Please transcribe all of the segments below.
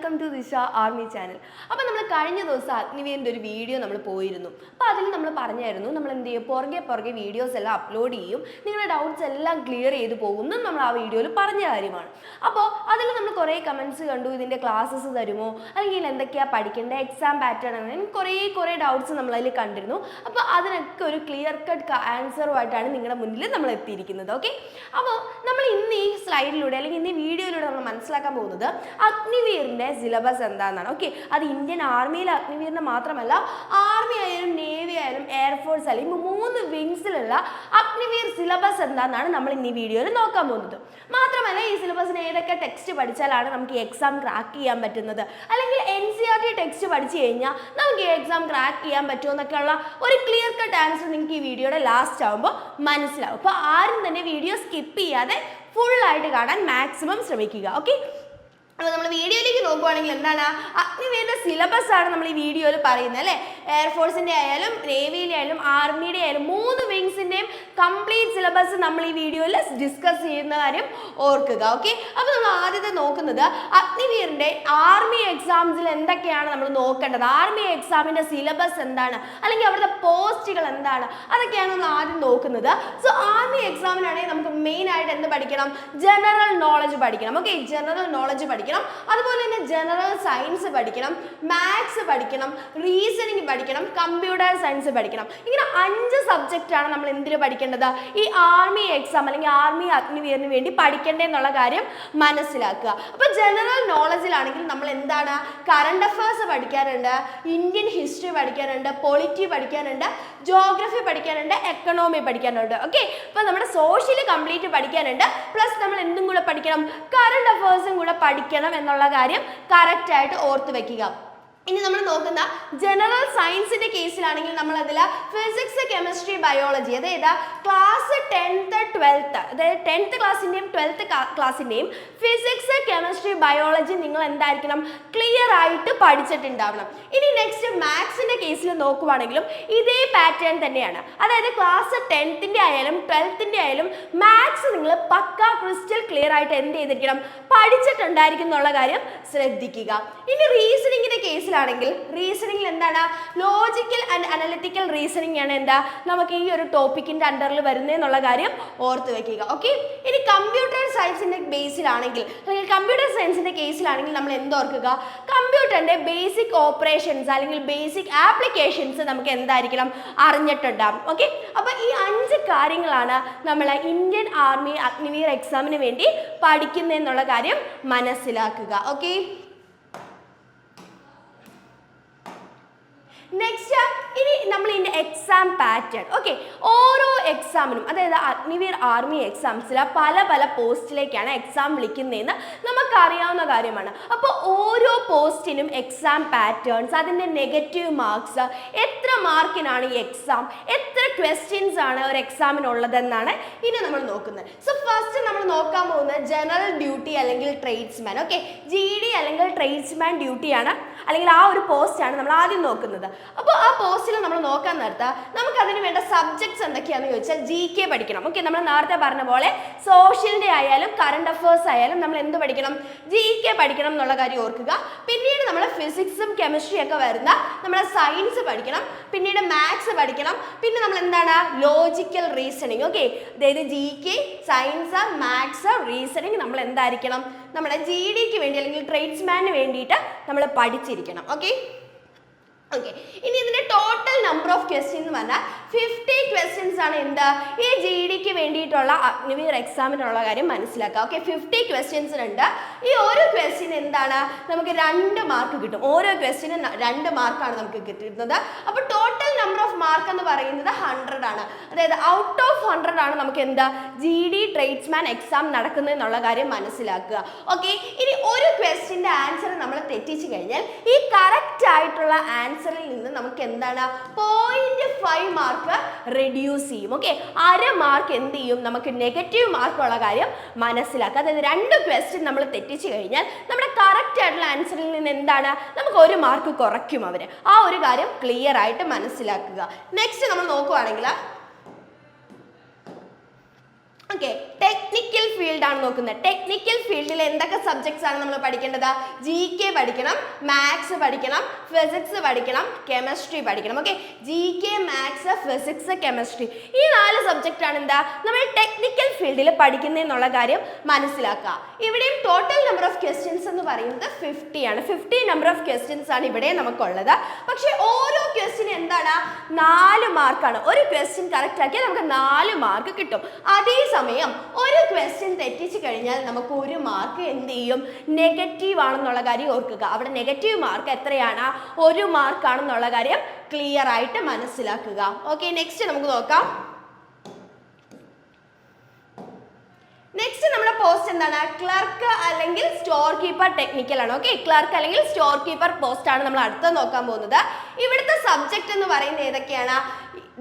Welcome to ദിശ army channel. അപ്പോൾ നമ്മൾ കഴിഞ്ഞ ദിവസം അഗ്നിവീറിൻ്റെ ഒരു വീഡിയോ നമ്മൾ പോയിരുന്നു. അപ്പോൾ അതിൽ നമ്മൾ പറഞ്ഞായിരുന്നു നമ്മൾ എന്ത് ചെയ്യും, പുറകെ വീഡിയോസ് എല്ലാം അപ്ലോഡ് ചെയ്യും, നിങ്ങളുടെ ഡൗട്ട്സ് എല്ലാം ക്ലിയർ ചെയ്ത് പോകുന്നു നമ്മൾ ആ വീഡിയോയിൽ പറഞ്ഞ കാര്യമാണ്. അപ്പോൾ അതിൽ നമ്മൾ കുറേ കമൻസ് കണ്ടു, ഇതിൻ്റെ ക്ലാസ്സസ് തരുമോ, അല്ലെങ്കിൽ എന്തൊക്കെയാണ് പഠിക്കേണ്ടത്, എക്സാം പാറ്റേൺ അങ്ങനെ കുറേ ഡൗട്ട്സ് നമ്മളതിൽ കണ്ടിരുന്നു. അപ്പോൾ അതിനൊക്കെ ഒരു ക്ലിയർ കട്ട് ആൻസറുമായിട്ടാണ് നിങ്ങളുടെ മുന്നിൽ നമ്മൾ എത്തിയിരിക്കുന്നത്. ഓക്കെ, അപ്പോൾ നമ്മൾ ഇന്ന് ഈ സ്ലൈഡിലൂടെ അല്ലെങ്കിൽ ഇന്ന് ഈ വീഡിയോയിലൂടെ നമ്മൾ മനസ്സിലാക്കാൻ പോകുന്നത് അഗ്നിവീറിൻ്റെ സിലബസ് എന്താണെന്നാണ്. ഓക്കെ, അത് ഇന്ത്യൻ ആർമിയിലെ അഗ്നിവീറിന് മാത്രമല്ല, ആർമി ആയാലും നേവി ആയാലും എയർഫോഴ്സ് ആയാലും ഈ 3 വിങ്സിലുള്ള അഗ്നിവീർ സിലബസ് എന്താണെന്നാണ് നമ്മൾ ഇന്ന് ഈ വീഡിയോയിൽ നോക്കാൻ പോകുന്നത്. മാത്രമല്ല ഈ സിലബസിന് ഏതൊക്കെ ടെക്സ്റ്റ് പഠിച്ചാലാണ് നമുക്ക് ഈ എക്സാം ക്രാക്ക് ചെയ്യാൻ പറ്റുന്നത്, അല്ലെങ്കിൽ NCERT ടെക്സ്റ്റ് പഠിച്ചു കഴിഞ്ഞാൽ നമുക്ക് ഈ എക്സാം ക്രാക്ക് ചെയ്യാൻ പറ്റുമോ എന്നൊക്കെയുള്ള ഒരു ക്ലിയർ കട്ട് ആൻസർ നിങ്ങൾക്ക് ഈ വീഡിയോയുടെ ലാസ്റ്റ് ആകുമ്പോൾ മനസ്സിലാവും. അപ്പോൾ ആരും തന്നെ വീഡിയോ സ്കിപ്പ് ചെയ്യാതെ ഫുള്ളായിട്ട് കാണാൻ മാക്സിമം ശ്രമിക്കുക. ഓക്കെ, അപ്പോൾ നമ്മൾ വീഡിയോയിലേക്ക് നോക്കുവാണെങ്കിൽ എന്താണ്, അഗ്നിവീറിൻ്റെ സിലബസ് ആണ് നമ്മൾ ഈ വീഡിയോയിൽ പറയുന്നത് അല്ലേ. എയർഫോഴ്സിൻ്റെ ആയാലും നേവിയിലെ ആയാലും ആർമിയുടെ ആയാലും 3 വിങ്സിൻ്റെയും കംപ്ലീറ്റ് സിലബസ് നമ്മൾ ഈ വീഡിയോയിൽ ഡിസ്കസ് ചെയ്യുന്ന കാര്യം ഓർക്കുക. ഓക്കെ, അപ്പോൾ നമ്മൾ ആദ്യത്തെ നോക്കുന്നത് അഗ്നിവീറിൻ്റെ ആർമി എക്സാംസിൽ എന്തൊക്കെയാണ് നമ്മൾ നോക്കേണ്ടത്, ആർമി എക്സാമിൻ്റെ സിലബസ് എന്താണ്, അല്ലെങ്കിൽ അവിടുത്തെ പോസ്റ്റുകൾ എന്താണ്, അതൊക്കെയാണ് നമ്മൾ ആദ്യം നോക്കുന്നത്. സോ ആർമി എക്സാമിനാണെങ്കിൽ നമുക്ക് മെയിൻ ആയിട്ട് എന്ത് പഠിക്കണം, ജനറൽ നോളജ് പഠിക്കണം. ഓക്കെ, ജനറൽ നോളജ് പഠിക്കണം, അതുപോലെ തന്നെ ജനറൽ സയൻസ് പഠിക്കണം, മാത്സ് പഠിക്കണം, റീസണിങ് പഠിക്കണം, കമ്പ്യൂട്ടർ സയൻസ് പഠിക്കണം. ഇങ്ങനെ 5 സബ്ജക്റ്റാണ് നമ്മൾ എന്തിന് പഠിക്കേണ്ടത്, ഈ ആർമി എക്സാം അല്ലെങ്കിൽ ആർമി അഗ്നിവീറിന് വേണ്ടി പഠിക്കേണ്ടതെന്നുള്ള കാര്യം മനസ്സിലാക്കുക. അപ്പോൾ ജനറൽ നോളജിലാണെങ്കിൽ നമ്മൾ എന്താണ്, കറണ്ട് അഫയേഴ്സ് പഠിക്കാനുണ്ട്, ഇന്ത്യൻ ഹിസ്റ്ററി പഠിക്കാനുണ്ട്, പൊളിറ്റി പഠിക്കാനുണ്ട്, ജോഗ്രഫി പഠിക്കാനുണ്ട്, എക്കണോമി പഠിക്കാനുണ്ട്. ഓക്കെ, അപ്പോൾ നമ്മുടെ സോഷ്യൽ കംപ്ലീറ്റ് പഠിക്കാനുണ്ട്, പ്ലസ് നമ്മൾ എന്തും കൂടെ പഠിക്കണം, കറണ്ട് അഫയേഴ്സും കൂടെ പഠിക്കണം എന്നുള്ള കാര്യം കറക്റ്റായിട്ട് ഓർത്ത് വെക്കുക. ഇനി നമ്മൾ നോക്കുന്ന ജനറൽ സയൻസിൻ്റെ കേസിലാണെങ്കിൽ നമ്മൾ അതിൽ ഫിസിക്സ്, കെമിസ്ട്രി, ബയോളജി, അതായത് ക്ലാസ് 10th 12th അതായത് 10th ക്ലാസ്സിൻ്റെയും 12th ക്ലാസ്സിൻ്റെയും ഫിസിക്സ്, കെമിസ്ട്രി, ബയോളജി നിങ്ങൾ എന്തായിരിക്കണം, ക്ലിയർ ആയിട്ട് പഠിച്ചിട്ടുണ്ടാവണം. ഇനി നെക്സ്റ്റ് മാത്സിൻ്റെ കേസിൽ നോക്കുവാണെങ്കിലും ഇതേ പാറ്റേൺ തന്നെയാണ്. അതായത് ക്ലാസ് 10th ആയാലും 12th ആയാലും മാത്സ് നിങ്ങൾ പക്ക ക്രിസ്റ്റൽ ക്ലിയർ ആയിട്ട് എന്ത് ചെയ്തിരിക്കണം, പഠിച്ചിട്ടുണ്ടായിരിക്കും എന്നുള്ള കാര്യം ശ്രദ്ധിക്കുക. ഇനി റീസണിങ്ങിൻ്റെ കേസിൽ ആണെങ്കിൽ റീസണിംഗിൽ എന്താണ്, ലോജിക്കൽ ആൻഡ് അനലിറ്റിക്കൽ റീസണിംഗ് ആണ് എന്താ നമുക്ക് ഈ ഒരു ടോപ്പിക്കിന്റെ അണ്ടറിൽ വരുന്നതെന്നുള്ള കാര്യം ഓർത്ത് വെക്കുക. ഓക്കെ, ഇനി കമ്പ്യൂട്ടർ സയൻസിന്റെ ബേസിലാണെങ്കിൽ അല്ലെങ്കിൽ കമ്പ്യൂട്ടർ സയൻസിന്റെ കേസിലാണെങ്കിൽ നമ്മൾ എന്തോർക്കുക, കമ്പ്യൂട്ടറിന്റെ ബേസിക് ഓപ്പറേഷൻസ് അല്ലെങ്കിൽ ബേസിക് ആപ്ലിക്കേഷൻസ് നമുക്ക് എന്തായിരിക്കണം, അറിഞ്ഞിട്ടുണ്ടാകും. ഓക്കെ, അപ്പോൾ ഈ 5 കാര്യങ്ങളാണ് നമ്മൾ ഇന്ത്യൻ ആർമി അഗ്നിവീർ എക്സാമിന് വേണ്ടി പഠിക്കുന്നതെന്നുള്ള കാര്യം മനസ്സിലാക്കുക. ഓക്കെ, നെക്സ്റ്റ് ഇനി നമ്മൾ ഇതിൻ്റെ എക്സാം പാറ്റേൺ. ഓക്കെ, ഓരോ എക്സാമിനും അതായത് അഗ്നിവീർ ആർമി എക്സാംസിൽ പല പോസ്റ്റിലേക്കാണ് എക്സാം വിളിക്കുന്നതെന്ന് നമുക്കറിയാവുന്ന കാര്യമാണ്. അപ്പോൾ ഓരോ പോസ്റ്റിനും എക്സാം പാറ്റേൺസ്, അതിൻ്റെ നെഗറ്റീവ് മാർക്സ്, എത്ര മാർക്കിനാണ് ഈ എക്സാം, എത്ര ക്വസ്റ്റ്യൻസ് ആണ് ഒരു എക്സാമിനുള്ളതെന്നാണ് ഇനി നമ്മൾ നോക്കുന്നത്. സോ ഫസ്റ്റ് നമ്മൾ നോക്കാൻ പോകുന്നത് ജനറൽ ഡ്യൂട്ടി അല്ലെങ്കിൽ ട്രേഡ്സ്മാൻ. ഓക്കെ, GD അല്ലെങ്കിൽ ട്രേഡ്സ്മാൻ ഡ്യൂട്ടിയാണ്, അല്ലെങ്കിൽ ആ ഒരു പോസ്റ്റാണ് നമ്മൾ ആദ്യം നോക്കുന്നത്. അപ്പോൾ ആ പോസ്റ്റിൽ നമ്മൾ നോക്കാൻ നേരത്തെ നമുക്ക് അതിന് വേണ്ട സബ്ജക്ട്സ് എന്തൊക്കെയാണെന്ന് ചോദിച്ചാൽ GK പഠിക്കണം. ഓക്കെ, നമ്മൾ നേരത്തെ പറഞ്ഞ പോലെ സോഷ്യലിൻ്റെ ആയാലും കറണ്ട് അഫയേഴ്സ് ആയാലും നമ്മൾ എന്ത് പഠിക്കണം, GK പഠിക്കണം എന്നുള്ള കാര്യം ഓർക്കുക. പിന്നീട് നമ്മൾ ഫിസിക്സും കെമിസ്ട്രി ഒക്കെ വരുന്ന നമ്മുടെ സയൻസ് പഠിക്കണം, പിന്നീട് മാത്സ് പഠിക്കണം, പിന്നെ നമ്മൾ എന്താണ് ലോജിക്കൽ റീസണിങ്. ഓക്കെ, അതായത് GK, സയൻസ്, മാത്സ്, റീസണിങ് നമ്മൾ എന്തായിരിക്കണം, നമ്മുടെ GDക്ക് വേണ്ടി അല്ലെങ്കിൽ ട്രേഡ്സ്മാന് വേണ്ടിയിട്ട് നമ്മൾ പഠിച്ചിരിക്കണം. ഓക്കെ, ഇനി ഇതിന്റെ ടോട്ടൽ നമ്പർ ഓഫ് ക്വസ്റ്റ്യൻ എന്ന് പറഞ്ഞാൽ 50 ക്വസ്റ്റ്യൻസ് ആണ് എന്താ ഈ GDക്ക് വേണ്ടിയിട്ടുള്ള അഗ്നിവീർ എക്സാമിനുള്ള കാര്യം മനസ്സിലാക്കുക. ഓക്കെ, 50 ക്വസ്റ്റ്യൻസ് ഉണ്ട്. ഈ ഓരോ ക്വസ്റ്റ്യൻ എന്താണ്, നമുക്ക് 2 മാർക്ക് കിട്ടും. ഓരോ ക്വസ്റ്റ്യനും 2 മാർക്കാണ് നമുക്ക് കിട്ടുന്നത്. അപ്പോൾ ടോട്ടൽ നമ്പർ ഓഫ് മാർക്ക് എന്ന് പറയുന്നത് 100 ആണ്. അതായത് ഔട്ട് ഓഫ് 100 ആണ് നമുക്ക് എന്താ GD ട്രേഡ്സ്മാൻ എക്സാം നടക്കുന്നതെന്നുള്ള കാര്യം മനസ്സിലാക്കുക. ഓക്കെ, ഇനി ഒരു ക്വസ്റ്റ്യൻ്റെ ആൻസർ നമ്മൾ തെറ്റിച്ച് കഴിഞ്ഞാൽ ഈ കറക്റ്റ് ആയിട്ടുള്ള ആൻസറിൽ നിന്ന് നമുക്ക് എന്താണ് 0.5 മാർക്ക് റെഡ്യൂസ് ചെയ്യും. ഓക്കെ, 1/2 മാർക്ക് എന്ത് ചെയ്യും, നമുക്ക് നെഗറ്റീവ് മാർക്കുള്ള കാര്യം മനസ്സിലാക്കുക. അതായത് 2 ക്വസ്റ്റ്യൻ നമ്മൾ തെറ്റിച്ച് കഴിഞ്ഞാൽ നമ്മുടെ കറക്റ്റ് ആയിട്ടുള്ള ആൻസറിൽ നിന്ന് എന്താണ് നമുക്ക് 1 മാർക്ക് കുറയ്ക്കും അവർ. ആ ഒരു കാര്യം ക്ലിയർ ആയിട്ട് മനസ്സിലാക്കുക. നെക്സ്റ്റ് നമ്മൾ നോക്കുവാണെങ്കിൽ ഓക്കെ, ടെക്നിക്കൽ ഫീൽഡ് ആണ് നോക്കുന്നത്. ടെക്നിക്കൽ ഫീൽഡിൽ എന്തൊക്കെ സബ്ജക്ട്സ് ആണ് നമ്മൾ പഠിക്കേണ്ടത്? GK പഠിക്കണം, മാത്സ് പഠിക്കണം, ഫിസിക്സ് പഠിക്കണം, കെമിസ്ട്രി പഠിക്കണം. Okay, GK, maths, physics, chemistry, ഈ 4 സബ്ജക്റ്റ് ആണ് എന്താ നമ്മൾ ടെക്നിക്കൽ ഫീൽഡിൽ പഠിക്കുന്നതെന്നുള്ള കാര്യം മനസ്സിലാക്കുക. ഇവിടെയും ടോട്ടൽ നമ്പർ ഓഫ് ക്വസ്റ്റ്യൻസ് എന്ന് പറയുന്നത് 50 ആണ്. 50 നമ്പർ ഓഫ് ക്വസ്റ്റ്യൻസ് ആണ് ഇവിടെ നമുക്കുള്ളത്. പക്ഷേ ഓരോ ക്വസ്റ്റ്യൻ എന്താണ്? 4 മാർക്കാണ്. ഒരു ക്വസ്റ്റ്യൻ കറക്റ്റ് ആക്കിയാൽ നമുക്ക് 4 മാർക്ക് കിട്ടും. അതേസമയം ഒരു ക്വസ്റ്റ്യൻ തെറ്റിച്ച് കഴിഞ്ഞാൽ നമുക്ക് 1 മാർക്ക് എന്ത് ചെയ്യും? നെഗറ്റീവ് ആണെന്നുള്ള കാര്യം ഓർക്കുക. അവിടെ നെഗറ്റീവ് മാർക്ക് എത്രയാണ്? 1 മാർക്കാണെന്നുള്ള കാര്യം ക്ലിയർ ആയിട്ട് മനസ്സിലാക്കുക. ഓക്കെ, നെക്സ്റ്റ് നമുക്ക് നോക്കാം. നെക്സ്റ്റ് നമ്മുടെ പോസ്റ്റ് എന്താണ്? ക്ലർക്ക് അല്ലെങ്കിൽ സ്റ്റോർ കീപ്പർ ടെക്നിക്കൽ ആണ്. ഓക്കെ, ക്ലർക്ക് അല്ലെങ്കിൽ സ്റ്റോർ കീപ്പർ പോസ്റ്റ് ആണ് നമ്മൾ അടുത്ത നോക്കാൻ പോകുന്നത്. ഇവിടുത്തെ സബ്ജക്റ്റ് എന്ന് പറയുന്നത് ഏതൊക്കെയാണ്?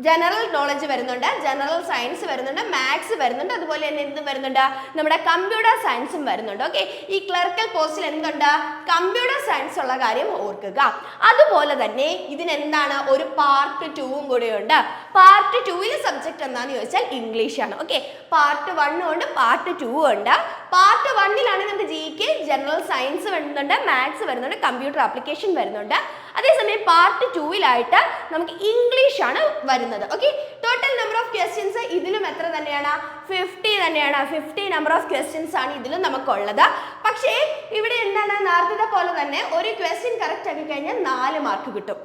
ജനറൽ നോളജ് വരുന്നുണ്ട്, ജനറൽ സയൻസ് വരുന്നുണ്ട്, മാത്സ് വരുന്നുണ്ട്, അതുപോലെ തന്നെ എന്ത് വരുന്നുണ്ട്? നമ്മുടെ കമ്പ്യൂട്ടർ സയൻസും വരുന്നുണ്ട്. ഓക്കെ, ഈ ക്ലർക്കൽ പോസ്റ്റിൽ എന്തുണ്ട്? കമ്പ്യൂട്ടർ സയൻസ് ഉള്ള കാര്യം ഓർക്കുക. അതുപോലെ തന്നെ ഇതിനെന്താണ്? ഒരു പാർട്ട് 2 കൂടെ ഉണ്ട്. പാർട്ട് 2 സബ്ജക്ട് എന്താണെന്ന് ചോദിച്ചാൽ ഇംഗ്ലീഷ് ആണ്. ഓക്കെ, പാർട്ട് 1 ഉണ്ട്, പാർട്ട് 2 ഉണ്ട്. പാർട്ട് 1 നമുക്ക് GK, ജനറൽ സയൻസ് വരുന്നുണ്ട്, മാത്സ് വരുന്നുണ്ട്, കമ്പ്യൂട്ടർ ആപ്ലിക്കേഷൻ വരുന്നുണ്ട്. അതേസമയം പാർട്ട് 2 നമുക്ക് ഇംഗ്ലീഷ് ആണ് വരുന്നത്. Okay, total number of questions ഇതിലും എത്ര തന്നെയാണ്? 50 തന്നെയാണ്. 50 നമ്പർ ഓഫ് ക്വസ്റ്റ്യൻസ് ആണ് ഇതിലും നമുക്കുള്ളത്. പക്ഷേ ഇവിടെ എന്താണ്? നേരത്തെ പോലെ തന്നെ ഒരു ക്വസ്റ്റ്യൻ കറക്റ്റ് ആക്കി കഴിഞ്ഞാൽ 4 മാർക്ക് കിട്ടും.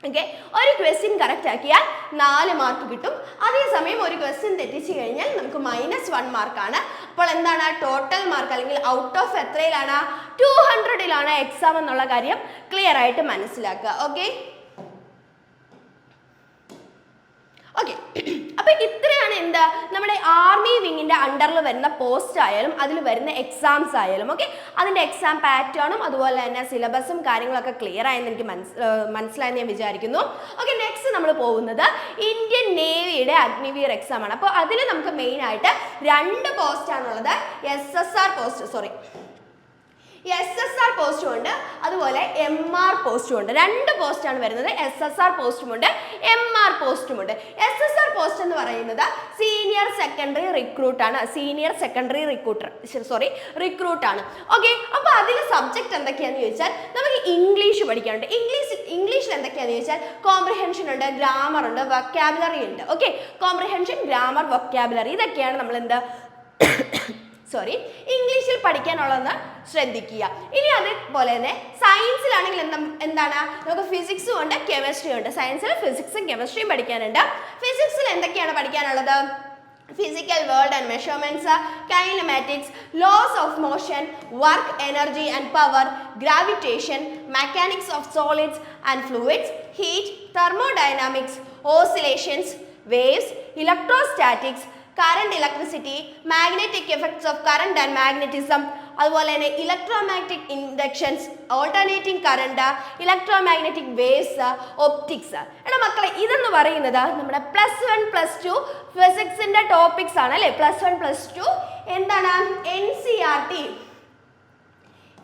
ഓക്കെ, ഒരു ക്വസ്റ്റ്യൻ കറക്റ്റ് ആക്കിയാൽ 4 മാർക്ക് കിട്ടും. അതേസമയം ഒരു ക്വസ്റ്റ്യൻ തെറ്റിച്ച് കഴിഞ്ഞാൽ നമുക്ക് -1 മാർക്കാണ്. അപ്പോൾ എന്താണ്? ടോട്ടൽ മാർക്ക് അല്ലെങ്കിൽ ഔട്ട് ഓഫ് എത്രയിലാണ്? 200ലാണ് എക്സാം എന്നുള്ള കാര്യം ക്ലിയർ ആയിട്ട് മനസ്സിലാക്കുക. ഓക്കെ, ഓക്കെ, അപ്പൊ ഇത്രയാണ് എന്താ നമ്മുടെ ആർമി വിങ്ങിന്റെ അണ്ടറിൽ വരുന്ന പോസ്റ്റ് ആയാലും അതിൽ വരുന്ന എക്സാംസ് ആയാലും. ഓക്കെ, അതിന്റെ എക്സാം പാറ്റേണും അതുപോലെ തന്നെ സിലബസും കാര്യങ്ങളൊക്കെ ക്ലിയർ ആയെന്ന് എനിക്ക് മനസ്സിലായെന്ന് ഞാൻ വിചാരിക്കുന്നു. ഓക്കെ, നെക്സ്റ്റ് നമ്മൾ പോകുന്നത് ഇന്ത്യൻ നേവിയുടെ അഗ്നിവീർ എക്സാം ആണ്. അപ്പോൾ അതിൽ നമുക്ക് മെയിൻ ആയിട്ട് 2 പോസ്റ്റ് ആണുള്ളത്. SSR പോസ്റ്റും ഉണ്ട്, അതുപോലെ MR പോസ്റ്റും ഉണ്ട്. 2 പോസ്റ്റാണ് വരുന്നത്. SSR പോസ്റ്റും ഉണ്ട്, MR പോസ്റ്റും ഉണ്ട്. SSR പോസ്റ്റ് എന്ന് പറയുന്നത് സീനിയർ സെക്കൻഡറി റിക്രൂട്ട് ആണ്. റിക്രൂട്ട് ആണ്. ഓക്കെ, അപ്പോൾ അതിൽ സബ്ജക്ട് എന്തൊക്കെയാണെന്ന് ചോദിച്ചാൽ നമുക്ക് ഇംഗ്ലീഷ് പഠിക്കാനുണ്ട്. ഇംഗ്ലീഷിൽ എന്തൊക്കെയാണെന്ന് ചോദിച്ചാൽ കോംപ്രിഹെൻഷൻ ഉണ്ട്, ഗ്രാമർ ഉണ്ട്, വൊക്കാബുലറി ഉണ്ട്. ഓക്കെ, കോംപ്രിഹെൻഷൻ, ഗ്രാമർ, വൊക്കാബുലറി, ഇതൊക്കെയാണ് നമ്മൾ ഇംഗ്ലീഷിൽ പഠിക്കാനുള്ളതെന്ന് ശ്രദ്ധിക്കുക. ഇനി അതേപോലെ തന്നെ സയൻസിലാണെങ്കിൽ എന്താണ്? നമുക്ക് ഫിസിക്സും ഉണ്ട്, കെമിസ്ട്രിയും ഉണ്ട്. സയൻസിൽ ഫിസിക്സും കെമിസ്ട്രിയും പഠിക്കാനുണ്ട്. ഫിസിക്സിൽ എന്തൊക്കെയാണ് പഠിക്കാനുള്ളത്? physical world and measurements, kinematics, laws of motion, work, energy and power, gravitation, mechanics of solids and fluids, heat, thermodynamics, oscillations, waves, electrostatics, current, electricity, magnetic effects of current and magnetism, അതുപോലെ തന്നെ electromagnetic inductions, alternating current, electromagnetic waves, optics. എടാ മക്കളെ, ഇതെന്ന് പറയുന്നത് നമ്മുടെ +1 +2 ഫിസിക്സിന്റെ topics ആണ് അല്ലേ? +1 +2 എന്താണ്?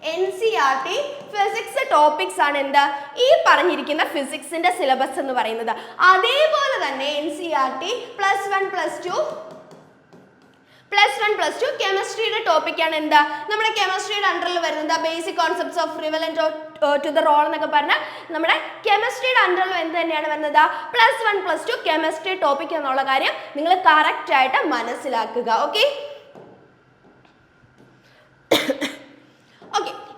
NCERT ഫിസിക്സ് ടോപ്പിക്സ് ആണ്. എന്താ ഈ പറഞ്ഞിരിക്കുന്ന ഫിസിക്സിന്റെ സിലബസ് എന്ന് പറയുന്നത്? അതേപോലെ തന്നെ NCERT +1 +2 കെമിസ്ട്രിയുടെ ടോപ്പിക്കാണ്. എന്താ നമ്മുടെ കെമിസ്ട്രിയുടെ അണ്ടറിൽ വരുന്നത് basic concepts of relevant to the role എന്നൊക്കെ പറഞ്ഞാൽ നമ്മുടെ കെമിസ്ട്രിയുടെ അണ്ടറിൽ എന്ത് തന്നെയാണ് വരുന്നത്? +1 +2 കെമിസ്ട്രി ടോപ്പിക് എന്നുള്ള കാര്യം നിങ്ങൾ കറക്റ്റ് ആയിട്ട് മനസ്സിലാക്കുക. ഓക്കെ,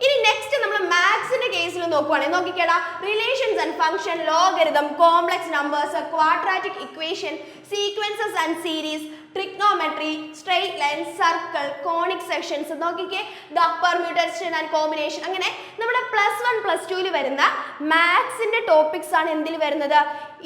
ഇനി നെക്സ്റ്റ് നമ്മൾ മാത്സിന്റെ കേസിൽ നോക്കുവാണെങ്കിൽ നോക്കിക്കേടാ, relations and function, logarithm, complex numbers, quadratic equation, sequences and series, trigonometry, straight line, circle, conic sections, നോക്കിക്കേ, പെർമ്യൂട്ടേഷൻ ആൻഡ് കോമ്പിനേഷൻ. അങ്ങനെ നമ്മുടെ +1 +2 വരുന്ന മാത്സിന്റെ ടോപ്പിക്സ് ആണ് എന്തിൽ വരുന്നത്?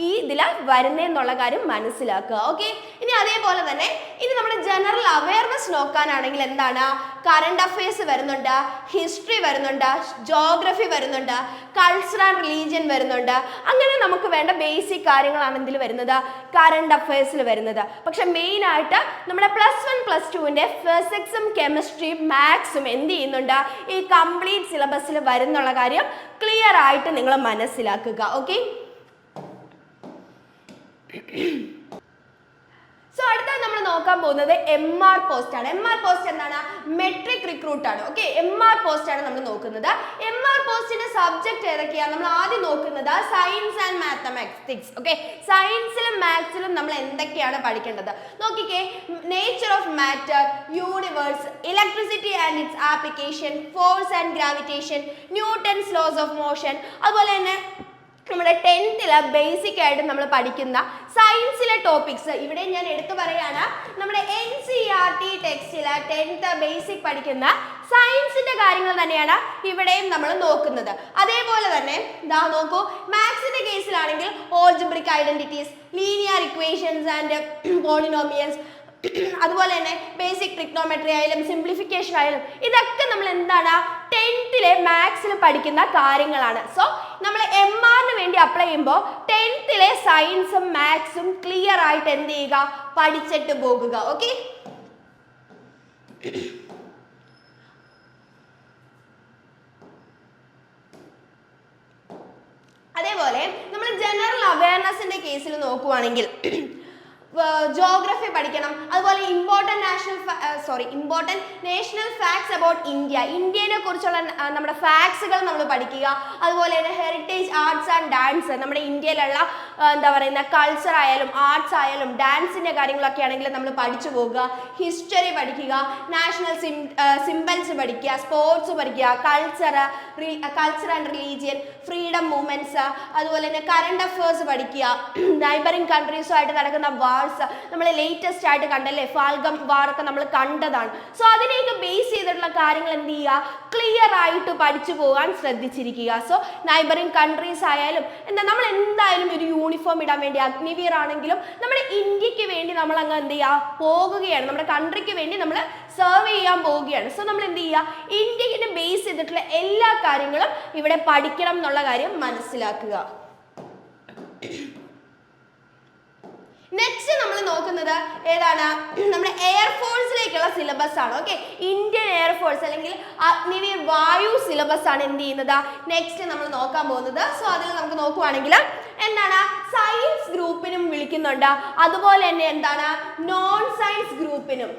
ഈ ഇതിൽ വരുന്നതെന്നുള്ള കാര്യം മനസ്സിലാക്കുക. ഓക്കെ, ഇനി അതേപോലെ തന്നെ ഇനി നമ്മുടെ ജനറൽ അവയർനെസ് നോക്കാനാണെങ്കിൽ എന്താണ്? കറണ്ട് അഫയേഴ്സ് വരുന്നുണ്ട്, ഹിസ്റ്ററി വരുന്നുണ്ട്, ജോഗ്രഫി വരുന്നുണ്ട്, കൾച്ചർ ആൻഡ് റിലീജിയൻ വരുന്നുണ്ട്. അങ്ങനെ നമുക്ക് വേണ്ട ബേസിക് കാര്യങ്ങളാണ് എന്തിൽ വരുന്നത്? കറണ്ട് അഫയേഴ്സിൽ വരുന്നത്. പക്ഷെ മെയിൻ ആയിട്ട് നമ്മുടെ +1 +2ന്റെ ഫിസിക്സും കെമിസ്ട്രിയും മാത്സും എന്ത് ചെയ്യുന്നുണ്ട്? ഈ കംപ്ലീറ്റ് സിലബസിൽ വരുന്നുള്ള കാര്യം ക്ലിയർ ആയിട്ട് നിങ്ങൾ മനസ്സിലാക്കുക. ഓക്കെ, സോ അടുത്ത നമ്മൾ നോക്കാൻ പോകുന്നത് MR പോസ്റ്റ് ആണ്. MR പോസ്റ്റ് എന്താണ്? മെട്രിക് റിക്രൂട്ട് ആണ്. ഓക്കെ, MR പോസ്റ്റ് ആണ് നമ്മൾ നോക്കുന്നത്. MR പോസ്റ്റിന്റെ സബ്ജക്ട് ഏതൊക്കെയാണ്? നമ്മൾ ആദ്യം നോക്കുന്നത് സയൻസ് ആൻഡ് മാത്തമാറ്റിക്സ്. ഓക്കെ, സയൻസിലും മാത്സിലും നമ്മൾ എന്തൊക്കെയാണ് പഠിക്കേണ്ടത് നോക്കിക്കേ. Nature of matter, universe, electricity and its application, force and gravitation, Newton's loss of motion. അതുപോലെ തന്നെ നമ്മുടെ 10th ബേസിക് ആയിട്ട് നമ്മൾ പഠിക്കുന്ന സയൻസിലെ ടോപ്പിക്സ് ഇവിടെ ഞാൻ എടുത്തു പറയാണ്. നമ്മുടെ NCERT ടെക്സ്റ്റിൽ 10th ബേസിക് പഠിക്കുന്ന സയൻസിന്റെ കാര്യങ്ങൾ തന്നെയാണ് ഇവിടെയും നമ്മൾ നോക്കുന്നത്. അതേപോലെ തന്നെ ഇതാ നോക്കൂ, മാത്സിന്റെ കേസിലാണെങ്കിൽ algebraic identities, linear equations and polynomials, അതുപോലെ തന്നെ ബേസിക് ട്രിഗ്നോമെട്രി ആയാലും സിംപ്ലിഫിക്കേഷൻ ആയാലും ഇതൊക്കെ നമ്മൾ എന്താണ് 10th മാത്സിൽ പഠിക്കുന്ന കാര്യങ്ങളാണ്. സോ നമ്മൾ MRന് വേണ്ടി അപ്ലൈ ചെയ്യുമ്പോൾ 10th സയൻസും മാത്സും ക്ലിയർ ആയിട്ട് എന്ത് ചെയ്യുക, പഠിച്ചിട്ട് പോകുക. ഓക്കെ, അതേപോലെ നമ്മൾ ജനറൽ അവയർനെസിന്റെ കേസിൽ നോക്കുവാണെങ്കിൽ ജോഗ്രഫി പഠിക്കണം. അതുപോലെ ഇമ്പോർട്ടൻറ്റ് നേഷണൽ ഫാക്ട്സ് അബൌട്ട് ഇന്ത്യനെ കുറിച്ചുള്ള നമ്മുടെ ഫാക്ട്സുകൾ നമ്മൾ പഠിക്കുക. അതുപോലെ തന്നെ ഹെറിറ്റേജ് ആർട്സ് ആൻഡ് ഡാൻസ്, നമ്മുടെ ഇന്ത്യയിലുള്ള എന്താ പറയുന്ന കൾച്ചർ ആയാലും ആർട്സ് ആയാലും ഡാൻസിൻ്റെ കാര്യങ്ങളൊക്കെ ആണെങ്കിൽ നമ്മൾ പഠിച്ചു പോകുക. ഹിസ്റ്ററി പഠിക്കുക, നാഷണൽ സിംബൽസ് പഠിക്കുക, സ്പോർട്സ് പഠിക്കുക, culture and religion, freedom movements, അതുപോലെ തന്നെ കറണ്ട് അഫയേഴ്സ് പഠിക്കുക. നൈബറിംഗ് കൺട്രീസുമായിട്ട് നടക്കുന്ന വാർസ് നമ്മൾ ലേറ്റസ്റ്റ് ആയിട്ട് കണ്ടല്ലേ, ഫാൽഗം വാറൊക്കെ നമ്മൾ കണ്ടതാണ്. സോ അതിനെയൊക്കെ ബേസ് ചെയ്തിട്ടുള്ള കാര്യങ്ങൾ എന്ത് ചെയ്യുക, ക്ലിയർ ആയിട്ട് പഠിച്ചു പോകാൻ ശ്രദ്ധിച്ചിരിക്കുക. സോ നൈബറിംഗ് കൺട്രീസ് ആയാലും എന്താ നമ്മൾ എന്തായാലും ഒരു യൂണിഫോം ഇടാൻ വേണ്ടി അഗ്നിവീർ ആണെങ്കിലും നമ്മുടെ ഇന്ത്യക്ക് വേണ്ടി നമ്മൾ അങ്ങ് എന്ത് ചെയ്യുക പോകുകയാണ്, നമ്മുടെ കൺട്രിക്ക് വേണ്ടി നമ്മൾ സെർവ് ചെയ്യാൻ പോവുകയാണ്. സോ നമ്മൾ എന്ത് ചെയ്യുക, ഇന്ത്യക്ക് ബേസ് ചെയ്തിട്ടുള്ള എല്ലാ കാര്യങ്ങളും ഇവിടെ പഠിക്കണം എന്നുള്ള കാര്യം മനസ്സിലാക്കുക. നെക്സ്റ്റ് നമ്മൾ നോക്കുന്നത് ഏതാണ്, നമ്മുടെ എയർഫോഴ്സിലേക്കുള്ള സിലബസ് ആണ്. ഓക്കെ, ഇന്ത്യൻ എയർഫോഴ്സ് അല്ലെങ്കിൽ അഗ്നിവീർ വായു സിലബസ് ആണ് എന്ത് ചെയ്യുന്നത് നെക്സ്റ്റ് നമ്മൾ നോക്കാൻ പോകുന്നത്. സോ അതിൽ നമുക്ക് നോക്കുവാണെങ്കിൽ എന്താണ് സയൻസ് ഗ്രൂപ്പിനും വിളിക്കുന്നുണ്ട്, അതുപോലെ തന്നെ എന്താണ് നോൺ സയൻസ് ഗ്രൂപ്പിനും.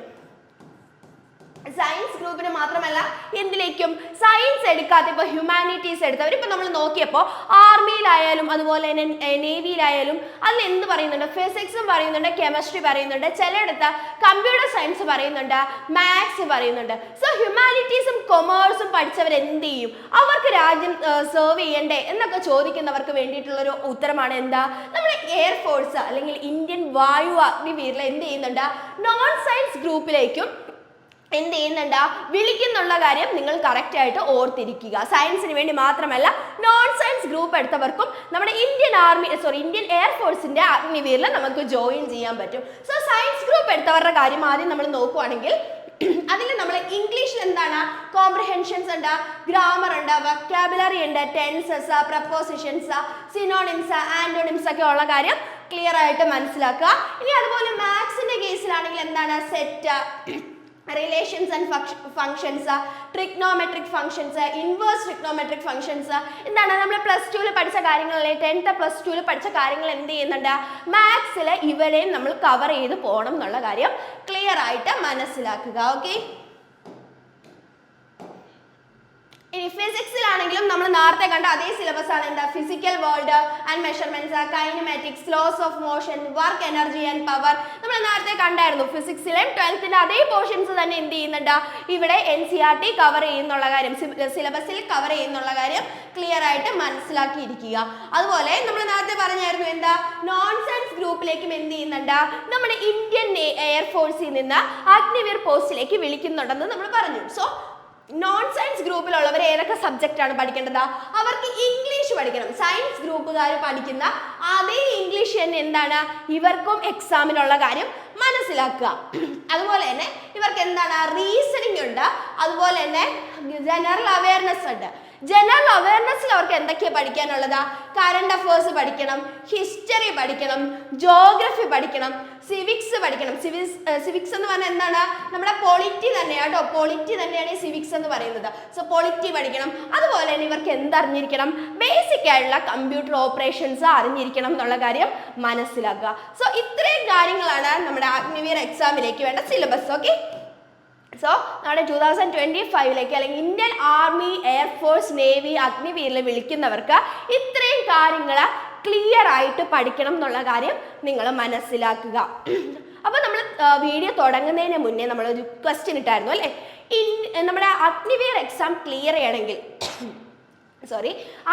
സയൻസ് ഗ്രൂപ്പിന് മാത്രമല്ല എന്തിലേക്കും സയൻസ് എടുക്കാത്ത ഇപ്പോൾ ഹ്യൂമാനിറ്റീസ് എടുത്തവർ ഇപ്പോൾ നമ്മൾ നോക്കിയപ്പോൾ ആർമിയിലായാലും അതുപോലെ തന്നെ നേവിയിലായാലും അതിൽ എന്ത് പറയുന്നുണ്ട്, ഫിസിക്സും പറയുന്നുണ്ട്, കെമിസ്ട്രി പറയുന്നുണ്ട്, ചിലയിടത്ത് കമ്പ്യൂട്ടർ സയൻസ് പറയുന്നുണ്ട്, മാത്സ് പറയുന്നുണ്ട്. സോ ഹ്യൂമാനിറ്റീസും കൊമേഴ്സും പഠിച്ചവർ എന്ത് ചെയ്യും, അവർക്ക് രാജ്യം സെർവ് ചെയ്യണ്ടേ എന്നൊക്കെ ചോദിക്കുന്നവർക്ക് വേണ്ടിയിട്ടുള്ളൊരു ഉത്തരമാണ് എന്താ, നമ്മുടെ എയർഫോഴ്സ് അല്ലെങ്കിൽ ഇന്ത്യൻ വായു അഗ്നിവീറിൽ എന്ത് ചെയ്യുന്നുണ്ട്, നോൺ സയൻസ് ഗ്രൂപ്പിലേക്കും എന്ത് ചെയ്യുന്നുണ്ട് വിളിക്കുന്നുള്ള കാര്യം നിങ്ങൾ കറക്റ്റ് ആയിട്ട് ഓർത്തിരിക്കുക. സയൻസിന് വേണ്ടി മാത്രമല്ല നോൺ സയൻസ് ഗ്രൂപ്പ് എടുത്തവർക്കും നമ്മുടെ ഇന്ത്യൻ എയർഫോഴ്സിന്റെ അഗ്നിവീറിൽ നമുക്ക് ജോയിൻ ചെയ്യാൻ പറ്റും. സോ സയൻസ് ഗ്രൂപ്പ് എടുത്തവരുടെ കാര്യം ആദ്യം നമ്മൾ നോക്കുവാണെങ്കിൽ അതിൽ നമ്മൾ ഇംഗ്ലീഷിൽ എന്താണ് കോംപ്രിഹെൻഷൻസ് ഉണ്ട്, ഗ്രാമർ ഉണ്ട്, വൊക്കാബുലറി ഉണ്ട്, ടെൻസസ്, പ്രപ്പോസിഷൻസ്, സിനോണിംസ്, ആന്റോണിംസ് ഒക്കെ ഉള്ള കാര്യം ക്ലിയർ ആയിട്ട് മനസ്സിലാക്കുക. ഇനി അതുപോലെ മാത്സിന്റെ കേസിലാണെങ്കിൽ എന്താണ് set, relations and functions, trigonometric functions, inverse trigonometric functions, എന്താണ് നമ്മൾ +2 പഠിച്ച കാര്യങ്ങളല്ലേ, 10th +2 പഠിച്ച കാര്യങ്ങൾ എന്ത് ചെയ്യുന്നുണ്ട് മാത്സിൽ ഇവരെയും നമ്മൾ കവർ ചെയ്ത് പോകണം എന്നുള്ള കാര്യം ക്ലിയർ ആയിട്ട് മനസ്സിലാക്കുക. ഓക്കെ, ഇനി ഫിസിക്സിലാണെങ്കിലും നമ്മൾ നേരത്തെ കണ്ട അതേ സിലബസ് ആണ്. എന്താ physical world and measurements, kinematics, laws of motion, work energy and power നമ്മൾ നേരത്തെ കണ്ടായിരുന്നു. ഫിസിക്സിലെ 12th അതേ പോർഷൻസ് തന്നെ എന്ത് ചെയ്യുന്നുണ്ട് ഇവിടെ NCERT കവർ ചെയ്യുന്നുള്ള കാര്യം, സിലബസിൽ കവർ ചെയ്യുന്നുള്ള കാര്യം ക്ലിയർ ആയിട്ട് മനസ്സിലാക്കിയിരിക്കുക. അതുപോലെ നമ്മൾ നേരത്തെ പറഞ്ഞായിരുന്നു എന്താ നോൺ സയൻസ് ഗ്രൂപ്പിലേക്കും എന്ത് ചെയ്യുന്നുണ്ട് നമ്മുടെ ഇന്ത്യൻ എയർഫോഴ്സിൽ നിന്ന് അഗ്നിവീർ പോസ്റ്റിലേക്ക് വിളിക്കുന്നുണ്ടെന്ന് നമ്മൾ പറഞ്ഞു. സോ നോൺ സയൻസ് ഗ്രൂപ്പിലുള്ളവർ ഏതൊക്കെ സബ്ജക്റ്റ് ആണ് പഠിക്കേണ്ടത്, അവർക്ക് ഇംഗ്ലീഷ് പഠിക്കണം. സയൻസ് ഗ്രൂപ്പുകാർ പഠിക്കുന്ന അതേ ഇംഗ്ലീഷ് തന്നെ എന്താണ് ഇവർക്കും എക്സാമിനുള്ള കാര്യം മനസ്സിലാക്കുക. അതുപോലെ തന്നെ ഇവർക്ക് എന്താണ് റീസണിങ് ഉണ്ട്, അതുപോലെ തന്നെ ജനറൽ അവയർനെസ് ഉണ്ട്. ജനറൽ അവയർനെസ്സിൽ അവർക്ക് അവർക്ക് എന്തൊക്കെയാണ് പഠിക്കാനുള്ളത്? കറണ്ട് അഫയേഴ്സ് പഠിക്കണം, ഹിസ്റ്ററി പഠിക്കണം, ജോഗ്രഫി പഠിക്കണം, സിവിക്സ് പഠിക്കണം. സിവിക്സ് എന്ന് പറഞ്ഞാൽ എന്താണ്? നമ്മുടെ പൊളിറ്റി തന്നെയാണ് കേട്ടോ. പൊളിറ്റി തന്നെയാണ് ഈ സിവിക്സ് എന്ന് പറയുന്നത്. സോ പൊളിറ്റി പഠിക്കണം. അതുപോലെ തന്നെ ഇവർക്ക് എന്തറിഞ്ഞിരിക്കണം? ബേസിക് ആയിട്ടുള്ള കമ്പ്യൂട്ടർ ഓപ്പറേഷൻസ് അറിഞ്ഞിരിക്കണം എന്നുള്ള കാര്യം മനസ്സിലാക്കുക. സോ ഇത്രയും കാര്യങ്ങളാണ് നമ്മുടെ അഗ്നിവീർ എക്സാമിലേക്ക് വേണ്ട സിലബസ്. ഓക്കെ, സോ നമ്മുടെ 2025 അല്ലെങ്കിൽ ഇന്ത്യൻ ആർമി, എയർഫോഴ്സ്, നേവി, അഗ്നിവീരിൽ വിളിക്കുന്നവർക്ക് ഇത്രയും കാര്യങ്ങൾ ക്ലിയർ ആയിട്ട് പഠിക്കണം എന്നുള്ള കാര്യം നിങ്ങൾ മനസ്സിലാക്കുക. അപ്പോൾ നമ്മൾ വീഡിയോ തുടങ്ങുന്നതിന് മുന്നേ നമ്മളൊരു ക്വസ്റ്റ്യൻ ഇട്ടായിരുന്നു അല്ലേ? നമ്മുടെ അഗ്നിവീർ എക്സാം ക്ലിയർ ചെയ്യണമെങ്കിൽ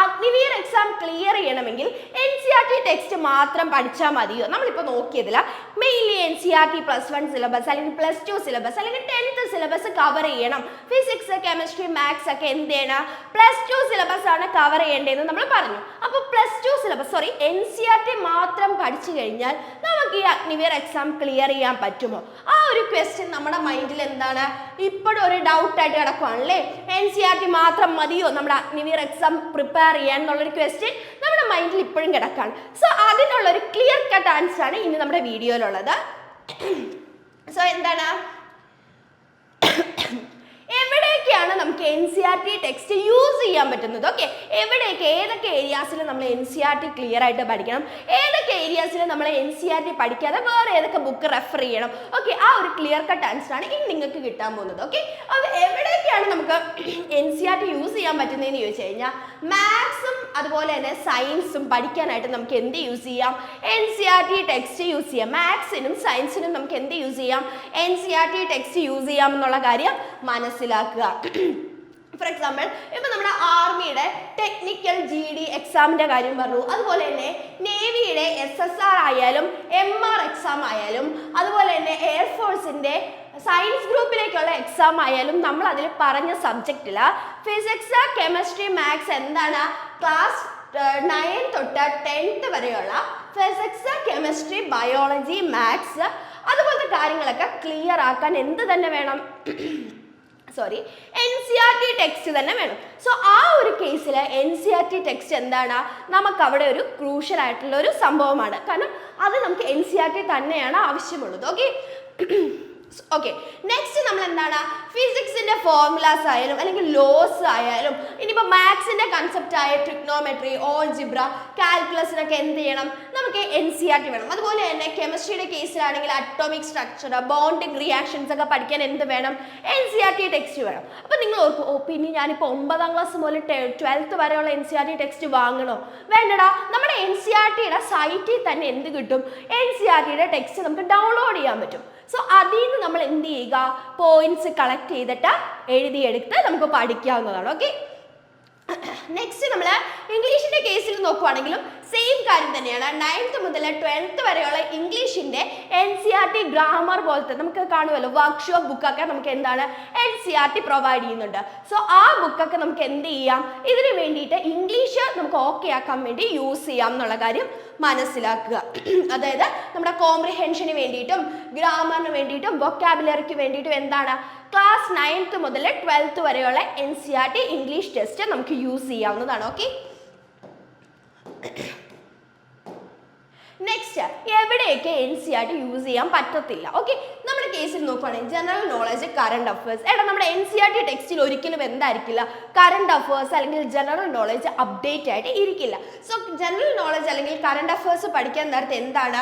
അഗ്നിവീർ എക്സാം ക്ലിയർ ചെയ്യണമെങ്കിൽ NCERT ടെക്സ്റ്റ് മാത്രം പഠിച്ചാൽ മതിയോ? നമ്മളിപ്പോൾ നോക്കിയതില്ല മെയിൻലി NCERT +1 സിലബസ് അല്ലെങ്കിൽ +2 സിലബസ് അല്ലെങ്കിൽ 10th സിലബസ് കവർ ചെയ്യണം. ഫിസിക്സ്, കെമിസ്ട്രി, മാത്സ് ഒക്കെ എന്ത് ചെയ്യണം? +2 സിലബസ് ആണ് കവർ ചെയ്യേണ്ടതെന്ന് നമ്മൾ പറഞ്ഞു. അപ്പോൾ +2 സിലബസ് NCERT മാത്രം പഠിച്ചു കഴിഞ്ഞാൽ നമുക്ക് ഈ അഗ്നിവീർ എക്സാം ക്ലിയർ ചെയ്യാൻ പറ്റുമോ? ആ ഒരു ക്വസ്റ്റ്യൻ നമ്മുടെ മൈൻഡിൽ എന്താണ് ഇപ്പോഴും ഒരു ഡൗട്ടായിട്ട് കിടക്കുവാണല്ലേ. NCERT മാത്രം മതിയോ നമ്മുടെ അഗ്നിവീർ എക്സാം പ്രിപ്പയർ ചെയ്യാൻ എന്നുള്ളൊരു ക്വസ്റ്റ്യൻ നമ്മുടെ മൈൻഡിൽ ഇപ്പോഴും കിടക്കാണ്. സോ അതിനുള്ള ഒരു ക്ലിയർ കട്ട് ആൻസർ ആണ് ഇനി നമ്മുടെ വീഡിയോയിലുള്ളത്. സോ എന്താണ്, എവിടെയൊക്കെയാണ് നമുക്ക് NCERT ടെക്സ്റ്റ് യൂസ് ചെയ്യാൻ പറ്റുന്നത്? ഓക്കെ, ഏതൊക്കെ ഏരിയാസിൽ നമ്മൾ NCERT ക്ലിയർ ആയിട്ട് പഠിക്കണം, ഏതൊക്കെ ഏരിയാസിൽ നമ്മൾ NCERT പഠിക്കാതെ വേറെ ഏതൊക്കെ ബുക്ക് റെഫർ ചെയ്യണം? ഓക്കെ, ആ ഒരു ക്ലിയർ കട്ട് ആൻസർ ആണ് ഇനി നിങ്ങൾക്ക് കിട്ടാൻ പോകുന്നത്. ഓക്കെ, അപ്പോൾ എവിടെയൊക്കെയാണ് നമുക്ക് NCERT യൂസ് ചെയ്യാൻ പറ്റുന്നതെന്ന് ചോദിച്ചു കഴിഞ്ഞാൽ മാത്സും അതുപോലെ തന്നെ സയൻസും പഠിക്കാനായിട്ട് നമുക്ക് എന്ത് യൂസ് ചെയ്യാം? NCERT ടെക്സ്റ്റ് യൂസ് ചെയ്യാം. മാത്സിനും സയൻസിനും നമുക്ക് എന്ത് യൂസ് ചെയ്യാം? NCERT ടെക്സ്റ്റ് യൂസ് ചെയ്യാം എന്നുള്ള കാര്യം മനസ്സിലാക്കുക. ഫോർ എക്സാമ്പിൾ ഇപ്പം നമ്മുടെ ആർമിയുടെ ടെക്നിക്കൽ GD എക്സാമിൻ്റെ കാര്യം പറഞ്ഞു, അതുപോലെ തന്നെ നേവിയുടെ SSR ആയാലും MR എക്സാം ആയാലും അതുപോലെ തന്നെ എയർഫോഴ്സിൻ്റെ സയൻസ് ഗ്രൂപ്പിലേക്കുള്ള എക്സാം ആയാലും നമ്മൾ അതിൽ പറഞ്ഞ സബ്ജക്റ്റിൽ ഫിസിക്സ്, കെമിസ്ട്രി, മാത്സ് എന്താണ് ക്ലാസ് 9 തൊട്ട് 10th വരെയുള്ള ഫിസിക്സ്, കെമിസ്ട്രി, ബയോളജി, മാത്സ് അതുപോലത്തെ കാര്യങ്ങളൊക്കെ ക്ലിയർ ആക്കാൻ എന്ത് തന്നെ വേണം? NCERT ടെക്സ്റ്റ് തന്നെ വേണം. സോ ആ ഒരു കേസിൽ NCERT ടെക്സ്റ്റ് എന്താണ്? നമുക്ക് അവിടെ ഒരു ക്രൂഷ്യൽ ആയിട്ടുള്ള ഒരു സംഭവമാണ്. കാരണം അത് നമുക്ക് NCERT തന്നെയാണ് ആവശ്യമുള്ളത്. ഓക്കെ, നെക്സ്റ്റ് നമ്മൾ എന്താണ്? ഫിസിക്സിന്റെ ഫോർമുലാസ് ആയാലും അല്ലെങ്കിൽ ലോസ് ആയാലും ഇനിയിപ്പോൾ മാത്സിന്റെ കൺസെപ്റ്റ് ആയ ട്രിഗ്നോമെട്രി, ഓൾജിബ്ര, കാൽക്കുലസിനൊക്കെ എന്ത് ചെയ്യണം? നമുക്ക് NCERT വേണം. അതുപോലെ തന്നെ കെമിസ്ട്രിയുടെ കേസിലാണെങ്കിൽ അറ്റോമിക് സ്ട്രക്ചർ, ബോണ്ടിങ് റിയാക്ഷൻസ് ഒക്കെ പഠിക്കാൻ എന്ത് വേണം? NCERT ടെക്സ്റ്റ് വേണം. അപ്പോൾ നിങ്ങൾ ഓർക്കും, പിന്നെ ഞാനിപ്പോൾ 9ാം ക്ലാസ് മുതൽ 12th വരെയുള്ള NCERT ടെക്സ്റ്റ് വാങ്ങണോ? വേണ്ടടാ, നമ്മുടെ NCERTയുടെ സൈറ്റിൽ തന്നെ എന്ത് കിട്ടും? NCERTയുടെ ടെക്സ്റ്റ് നമുക്ക് ഡൗൺലോഡ് ചെയ്യാൻ പറ്റും. സോ അതിൽ നിന്ന് നമ്മൾ എന്ത് ചെയ്യുക? പോയിന്റ്സ് കളക്ട് ചെയ്തിട്ട് എഴുതിയെടുത്ത് നമുക്ക് പഠിക്കാവുന്നതാണ്. ഓക്കെ, നെക്സ്റ്റ് നമ്മൾ ഇംഗ്ലീഷിന്റെ കേസിൽ നോക്കുവാണെങ്കിലും സെയിം കാര്യം തന്നെയാണ്. 9th മുതൽ 12th വരെയുള്ള ഇംഗ്ലീഷിന്റെ NCERT ഗ്രാമർ പോലത്തെ നമുക്ക് കാണുമല്ലോ വർക്ക്ഷോപ്പ് ബുക്കൊക്കെ നമുക്ക് എന്താണ് NCERT പ്രൊവൈഡ് ചെയ്യുന്നുണ്ട്. സോ ആ ബുക്കൊക്കെ നമുക്ക് എന്ത് ചെയ്യാം? ഇതിന് വേണ്ടിയിട്ട് ഇംഗ്ലീഷ് നമുക്ക് ഓക്കെ ആക്കാൻ വേണ്ടി യൂസ് ചെയ്യാം എന്നുള്ള കാര്യം മനസ്സിലാക്കുക. അതായത് നമ്മുടെ കോംപ്രിഹെൻഷന് വേണ്ടിയിട്ടും ഗ്രാമറിന് വേണ്ടിയിട്ടും വൊക്കാബുലറിക്ക് വേണ്ടിയിട്ടും എന്താണ് ക്ലാസ് 9th മുതൽ 12th വരെയുള്ള NCERT ഇംഗ്ലീഷ് ടെസ്റ്റ് നമുക്ക് യൂസ് ചെയ്യാവുന്നതാണ്. ഓക്കെ, നെക്സ്റ്റ് എവിടെയൊക്കെ NCERT യൂസ് ചെയ്യാൻ പറ്റത്തില്ല? ഓക്കെ, നമ്മുടെ കേസിൽ നോക്കുകയാണെങ്കിൽ ജനറൽ നോളജ്, കറണ്ട് അഫയേഴ്സ്. നമ്മുടെ NCERT ടെക്സ്റ്റിൽ ഒരിക്കലും എന്തായിരിക്കില്ല? കറണ്ട് അഫയേഴ്സ് അല്ലെങ്കിൽ ജനറൽ നോളജ് അപ്ഡേറ്റ് ആയിട്ട് ഇരിക്കില്ല. സോ ജനറൽ നോളജ് അല്ലെങ്കിൽ കറണ്ട് അഫയേഴ്സ് പഠിക്കാൻ നേരത്തെ എന്താണ്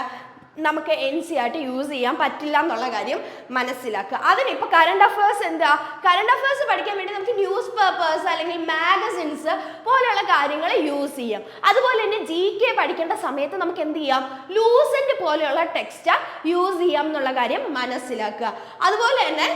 നമുക്ക് NCERT യൂസ് ചെയ്യാൻ പറ്റില്ല എന്നുള്ള കാര്യം മനസ്സിലാക്കുക. അതിനിപ്പോൾ കറണ്ട് അഫയേഴ്സ് എന്താ? കറണ്ട് അഫയേഴ്സ് പഠിക്കാൻ വേണ്ടി നമുക്ക് ന്യൂസ് പേപ്പേഴ്സ് അല്ലെങ്കിൽ മാഗസിൻസ് പോലെയുള്ള കാര്യങ്ങൾ യൂസ് ചെയ്യാം. അതുപോലെ തന്നെ GK പഠിക്കേണ്ട സമയത്ത് നമുക്ക് എന്ത് ചെയ്യാം? ലൂസൻറ്റ് പോലെയുള്ള ടെക്സ്റ്റ് യൂസ് ചെയ്യാം എന്നുള്ള കാര്യം മനസ്സിലാക്കുക. അതുപോലെ തന്നെ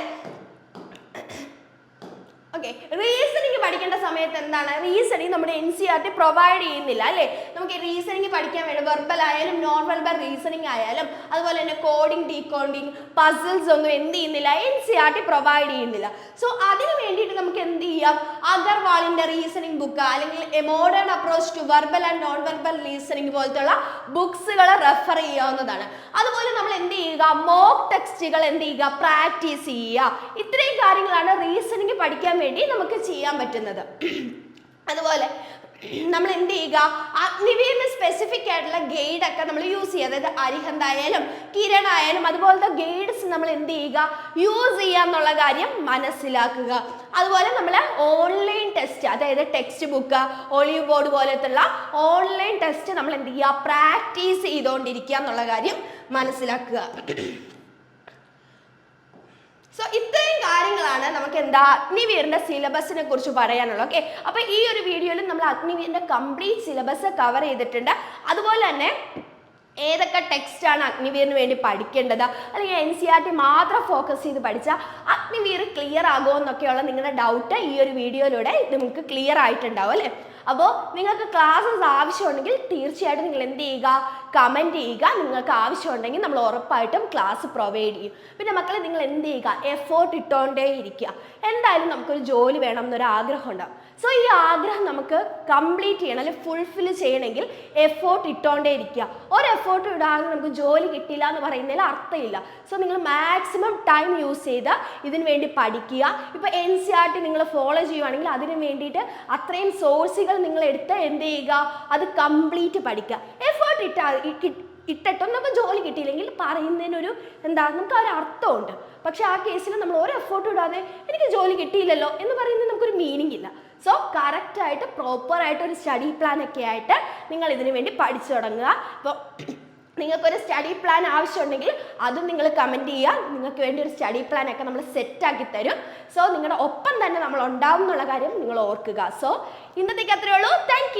ഓക്കെ, റീസണിങ് പഠിക്കേണ്ട സമയത്ത് എന്താണ്? റീസണിങ് നമ്മുടെ NCERT പ്രൊവൈഡ് ചെയ്യുന്നില്ല അല്ലേ? നമുക്ക് റീസണിങ് പഠിക്കാൻ വേണ്ടി വെർബൽ ആയാലും നോൺ വെർബൽ റീസണിങ് ആയാലും അതുപോലെ തന്നെ കോഡിങ്, ഡീകോഡിങ്, പസിൽസ് ഒന്നും എന്ത് ചെയ്യുന്നില്ല? NCERT പ്രൊവൈഡ് ചെയ്യുന്നില്ല. സോ അതിന് വേണ്ടിയിട്ട് നമുക്ക് എന്ത് ചെയ്യാം? അഗർവാളിൻ്റെ റീസണിങ് ബുക്ക് അല്ലെങ്കിൽ a modern approach to verbal and non verbal reasoning പോലത്തുള്ള ബുക്സുകൾ റെഫർ ചെയ്യാവുന്നതാണ്. അതുപോലെ നമ്മൾ എന്ത് ചെയ്യുക? മോക്ക് ടെക്സ്റ്റുകൾ എന്ത് ചെയ്യുക? പ്രാക്ടീസ് ചെയ്യുക. ഇത്രയും കാര്യങ്ങളാണ് റീസണിങ് പഠിക്കാൻ വേണ്ടി നമുക്ക് ചെയ്യാൻ പറ്റുന്നത്. അതുപോലെ നമ്മൾ എന്ത് ചെയ്യുക, അഗ്നിവീറിന് സ്പെസിഫിക് ആയിട്ടുള്ള ഗൈഡ് ഒക്കെ നമ്മൾ യൂസ് ചെയ്യുക. അതായത് അരിഹന്ത് ആയാലും കിരൺ ആയാലും അതുപോലത്തെ ഗൈഡ്സ് നമ്മൾ എന്ത് ചെയ്യുക, യൂസ് ചെയ്യുക എന്നുള്ള കാര്യം മനസ്സിലാക്കുക. അതുപോലെ നമ്മൾ ഓൺലൈൻ ടെസ്റ്റ്, അതായത് ടെക്സ്റ്റ് ബുക്ക്, ഒളിവ് ബോർഡ് പോലത്തുള്ള ഓൺലൈൻ ടെസ്റ്റ് നമ്മൾ എന്ത് ചെയ്യുക, പ്രാക്ടീസ് ചെയ്തുകൊണ്ടിരിക്കുക എന്നുള്ള കാര്യം മനസ്സിലാക്കുക. സോ ഇത്രയും കാര്യങ്ങളാണ് നമുക്ക് എന്താ അഗ്നിവീറിന്റെ സിലബസിനെ കുറിച്ച് പറയാനുള്ളത്. ഓക്കെ, അപ്പൊ ഈ ഒരു വീഡിയോയിൽ നമ്മൾ അഗ്നിവീറിന്റെ കംപ്ലീറ്റ് സിലബസ് കവർ ചെയ്തിട്ടുണ്ട്. അതുപോലെ തന്നെ ഏതൊക്കെ ടെക്സ്റ്റ് ആണ് അഗ്നിവീറിന് വേണ്ടി പഠിക്കേണ്ടത്, അല്ലെങ്കിൽ NCERT മാത്രം ഫോക്കസ് ചെയ്ത് പഠിച്ചാൽ അഗ്നിവീർ ക്ലിയർ ആകുമോ എന്നൊക്കെയുള്ള നിങ്ങളുടെ ഡൗട്ട് ഈ ഒരു വീഡിയോയിലൂടെ നിങ്ങൾക്ക് ക്ലിയർ ആയിട്ടുണ്ടാവും അല്ലേ. അപ്പോൾ നിങ്ങൾക്ക് ക്ലാസ്സസ് ആവശ്യമുണ്ടെങ്കിൽ തീർച്ചയായിട്ടും നിങ്ങൾ എന്ത് ചെയ്യുക, കമൻറ്റ് ചെയ്യുക. നിങ്ങൾക്ക് ആവശ്യമുണ്ടെങ്കിൽ നമ്മൾ ഉറപ്പായിട്ടും ക്ലാസ് പ്രൊവൈഡ് ചെയ്യും. പിന്നെ മക്കളെ നിങ്ങൾ എന്ത് ചെയ്യുക, എഫേർട്ട് ഇട്ടുകൊണ്ടേ ഇരിക്കുക. എന്തായാലും നമുക്കൊരു ജോലി വേണം എന്നൊരു ആഗ്രഹം ഉണ്ടാവും. സോ ഈ ആഗ്രഹം നമുക്ക് കംപ്ലീറ്റ് ചെയ്യണം, അല്ലെങ്കിൽ ഫുൾഫിൽ ചെയ്യണമെങ്കിൽ എഫേർട്ട് ഇട്ടുകൊണ്ടേ ഇരിക്കുക. ഒരു എഫേർട്ട് ഇടാതെ നമുക്ക് ജോലി കിട്ടില്ല എന്ന് പറയുന്നതിൽ അർത്ഥമില്ല. സോ നിങ്ങൾ മാക്സിമം ടൈം യൂസ് ചെയ്ത് ഇതിനു വേണ്ടി പഠിക്കുക. ഇപ്പോൾ NCERT നിങ്ങൾ ഫോളോ ചെയ്യുവാണെങ്കിൽ അതിന് വേണ്ടിയിട്ട് അത്രയും സോഴ്സുകൾ നിങ്ങൾ എടുത്ത് എന്ത് ചെയ്യുക, അത് കംപ്ലീറ്റ് പഠിക്കുക. എഫേർട്ട് ഇട്ടിട്ടും നമുക്ക് ജോലി കിട്ടിയില്ലെങ്കിൽ പറയുന്നതിനൊരു എന്താ, നമുക്ക് ആ ഒരു അർത്ഥമുണ്ട്. പക്ഷെ ആ കേസിൽ നമ്മൾ ഒരു എഫേർട്ട് ഇടാതെ എനിക്ക് ജോലി കിട്ടിയില്ലല്ലോ എന്ന് പറയുന്നത് നമുക്കൊരു മീനിങ് ഇല്ല. സോ കറക്റ്റായിട്ട് പ്രോപ്പറായിട്ട് ഒരു സ്റ്റഡി പ്ലാൻ ഒക്കെ ആയിട്ട് നിങ്ങൾ ഇതിനു വേണ്ടി പഠിച്ചു തുടങ്ങുക. ഇപ്പോൾ നിങ്ങൾക്കൊരു സ്റ്റഡി പ്ലാൻ ആവശ്യമുണ്ടെങ്കിൽ അതും നിങ്ങൾ കമൻറ്റ് ചെയ്യുക. നിങ്ങൾക്ക് വേണ്ടി ഒരു സ്റ്റഡി പ്ലാൻ ഒക്കെ നമ്മൾ സെറ്റാക്കി തരും. സോ നിങ്ങളുടെ ഒപ്പം തന്നെ നമ്മൾ ഉണ്ടാവും എന്നുള്ള കാര്യം നിങ്ങൾ ഓർക്കുക. സോ ഇന്നത്തേക്ക് അത്രയേ ഉള്ളൂ. താങ്ക്